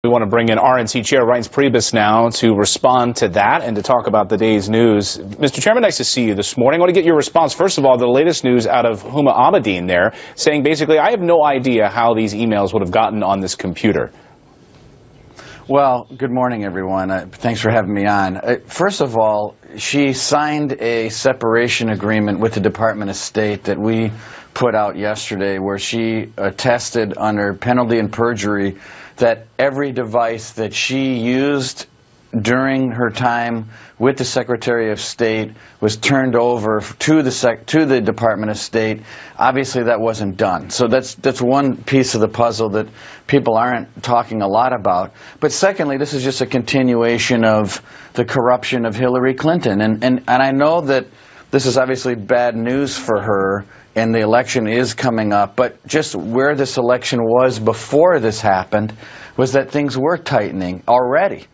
We want to bring in RNC Chair Reince Priebus now to respond to that and to talk about the day's news. Mr. Chairman, nice to see you this morning. I want to get your response, first of all, to the latest news out of Huma Abedin there, saying basically, I have no idea how these emails would have gotten on this computer. Well, good morning, everyone. Thanks for having me on. First of all, she signed a separation agreement with the Department of State that we put out yesterday, where she attested under penalty and perjury that every device that she used during her time with the Secretary of State was turned over to the Department of State. Obviously, that wasn't done. So that's one piece of the puzzle that people aren't talking a lot about. But secondly, this is just a continuation of the corruption of Hillary Clinton. And I know that this is obviously bad news for her, and the election is coming up, but just where this election was before this happened was that things were tightening already.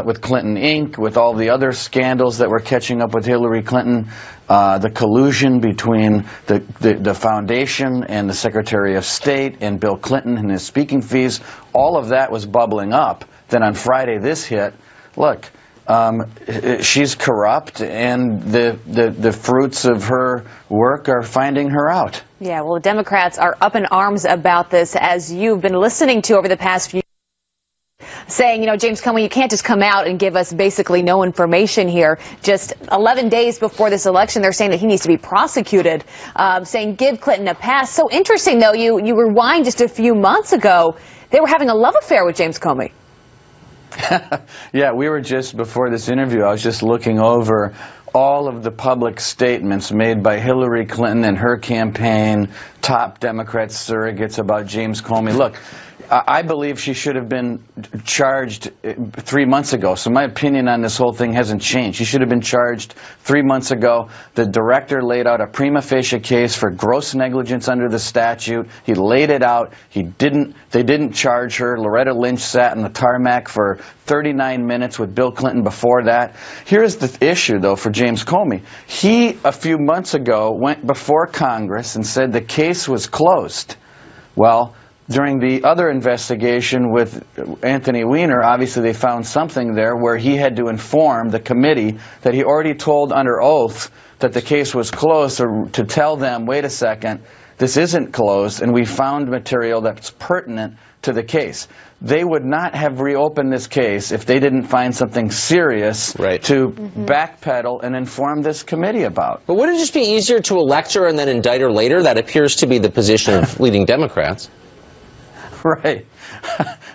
With Clinton Inc., with all the other scandals that were catching up with Hillary Clinton, the collusion between the foundation and the Secretary of State and Bill Clinton and his speaking fees, all of that was bubbling up. Then on Friday this hit. Look, she's corrupt, and the fruits of her work are finding her out. Yeah, well, Democrats are up in arms about this, as you've been listening to over the past few saying, James Comey, you can't just come out and give us basically no information here. Just 11 days before this election, they're saying that he needs to be prosecuted, saying give Clinton a pass. So interesting, though, you rewind just a few months ago, they were having a love affair with James Comey. Yeah, we were just, before this interview, I was just looking over all of the public statements made by Hillary Clinton and her campaign, top Democrat surrogates about James Comey. Look, I believe she should have been charged 3 months ago. So my opinion on this whole thing hasn't changed. She should have been charged 3 months ago. The director laid out a prima facie case for gross negligence under the statute. He laid it out. They didn't charge her. Loretta Lynch sat in the tarmac for 39 minutes with Bill Clinton before that. Here's the issue, though, for James Comey. He, a few months ago, went before Congress and said the case was closed. Well, during the other investigation with Anthony Weiner, obviously they found something there where he had to inform the committee that he already told under oath that the case was closed, or to tell them, wait a second, this isn't closed, and we found material that's pertinent to the case. They would not have reopened this case if they didn't find something serious to backpedal and inform this committee about. But wouldn't it just be easier to elect her and then indict her later? That appears to be the position of leading Democrats. Right.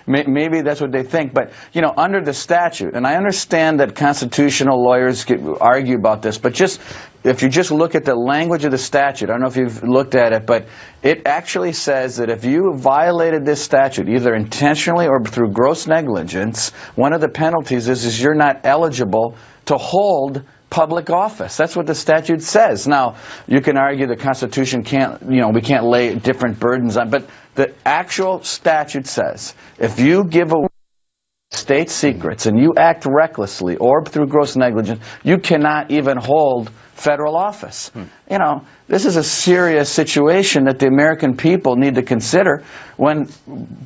Maybe that's what they think. But, under the statute, and I understand that constitutional lawyers argue about this, but if you just look at the language of the statute, I don't know if you've looked at it, but it actually says that if you violated this statute, either intentionally or through gross negligence, one of the penalties is you're not eligible to hold public office. That's what the statute says. Now, you can argue the Constitution can't, we can't lay different burdens on, but the actual statute says if you give away state secrets and you act recklessly or through gross negligence, you cannot even hold federal office. This is a serious situation that the American people need to consider when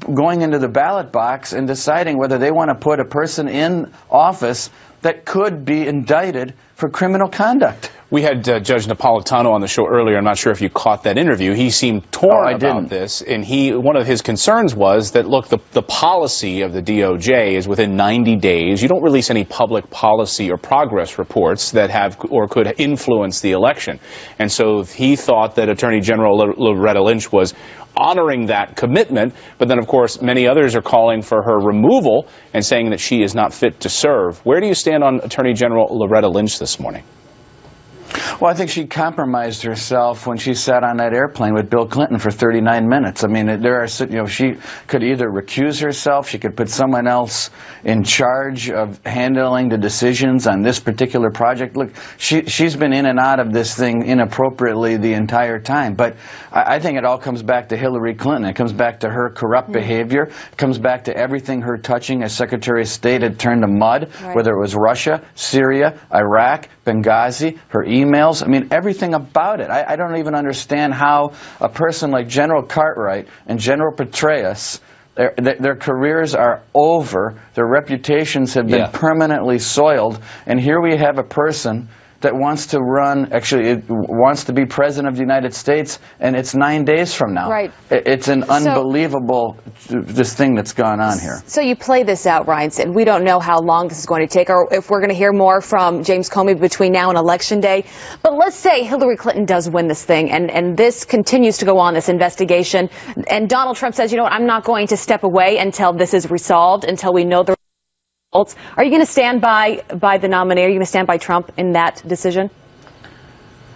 going into the ballot box and deciding whether they want to put a person in office that could be indicted for criminal conduct. We had Judge Napolitano on the show earlier. I'm not sure if you caught that interview. He seemed torn about this, and one of his concerns was that, look, the policy of the DOJ is within 90 days. You don't release any public policy or progress reports that have or could influence the election. And so he thought that Attorney General Loretta Lynch was honoring that commitment, but then, of course, many others are calling for her removal and saying that she is not fit to serve. Where do you stand on Attorney General Loretta Lynch this morning? Well, I think she compromised herself when she sat on that airplane with Bill Clinton for 39 minutes. I mean, she could either recuse herself, she could put someone else in charge of handling the decisions on this particular project. Look, she's been in and out of this thing inappropriately the entire time. But I think it all comes back to Hillary Clinton. It comes back to her corrupt behavior. It comes back to everything her touching as Secretary of State had turned to mud, whether it was Russia, Syria, Iraq, Benghazi, her emails. I mean, everything about it. I don't even understand how a person like General Cartwright and General Petraeus Their careers are over. Their reputations have been permanently soiled. And here we have a person that wants to run, actually it wants to be president of the United States, and it's 9 days from now. Right. It's an unbelievable this thing that's gone on here. So you play this out, Reince, and we don't know how long this is going to take, or if we're going to hear more from James Comey between now and Election Day. But let's say Hillary Clinton does win this thing, and this continues to go on, this investigation, and Donald Trump says, you know what, I'm not going to step away until this is resolved, until we know the results. Are you going to stand by the nominee? Are you going to stand by Trump in that decision?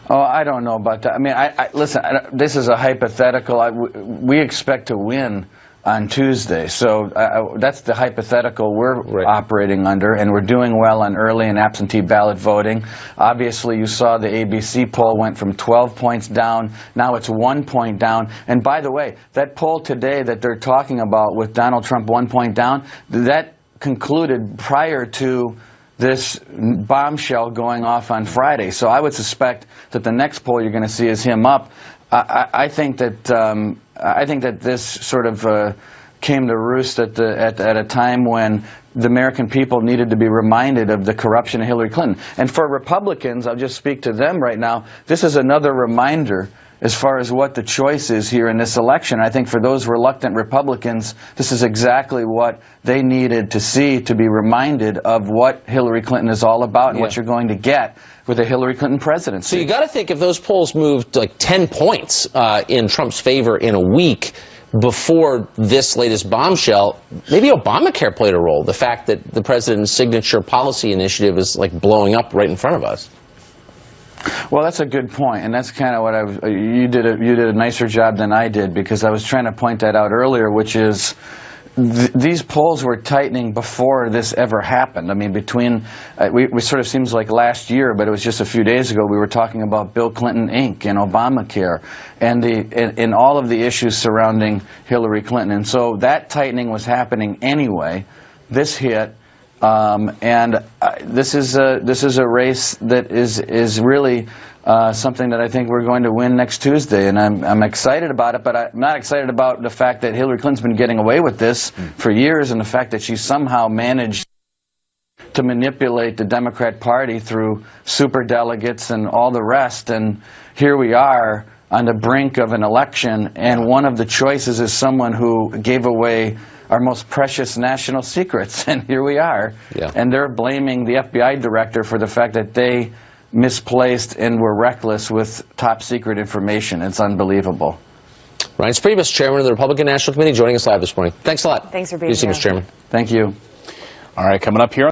Oh, I don't know about that. I mean, listen, this is a hypothetical. We expect to win on Tuesday, so that's the hypothetical we're operating under, and we're doing well on early and absentee ballot voting. Obviously, you saw the ABC poll went from 12 points down, now it's 1 point down. And by the way, that poll today that they're talking about with Donald Trump 1 point down, that concluded prior to this bombshell going off on Friday. So I would suspect that the next poll you're going to see is him up. I think that this sort of came to roost at a time when the American people needed to be reminded of the corruption of Hillary Clinton. And for Republicans, I'll just speak to them right now, this is another reminder as far as what the choice is here in this election. I think for those reluctant Republicans, this is exactly what they needed to see, to be reminded of what Hillary Clinton is all about and what you're going to get with a Hillary Clinton presidency. So you got to think, if those polls moved like 10 points in Trump's favor in a week before this latest bombshell, maybe Obamacare played a role. The fact that the president's signature policy initiative is like blowing up right in front of us. Well, that's a good point, and that's kind of what you did a nicer job than I did, because I was trying to point that out earlier, which is these polls were tightening before this ever happened. I mean, we sort of seems like last year, but it was just a few days ago, we were talking about Bill Clinton, Inc. and Obamacare and all of the issues surrounding Hillary Clinton. And so that tightening was happening anyway. This hit. This is a race that is really something that I think we're going to win next Tuesday, and I'm excited about it. But I'm not excited about the fact that Hillary Clinton's been getting away with this for years, and the fact that she somehow managed to manipulate the Democrat Party through superdelegates and all the rest. And here we are on the brink of an election, and one of the choices is someone who gave away our most precious national secrets, and here we are. And they're blaming the FBI director for the fact that they misplaced and were reckless with top secret information. It's unbelievable. Reince Priebus, chairman of the Republican National Committee, joining us live this morning. Thanks a lot. Thanks for being here. Mr. Chairman. Thank you. All right, coming up here.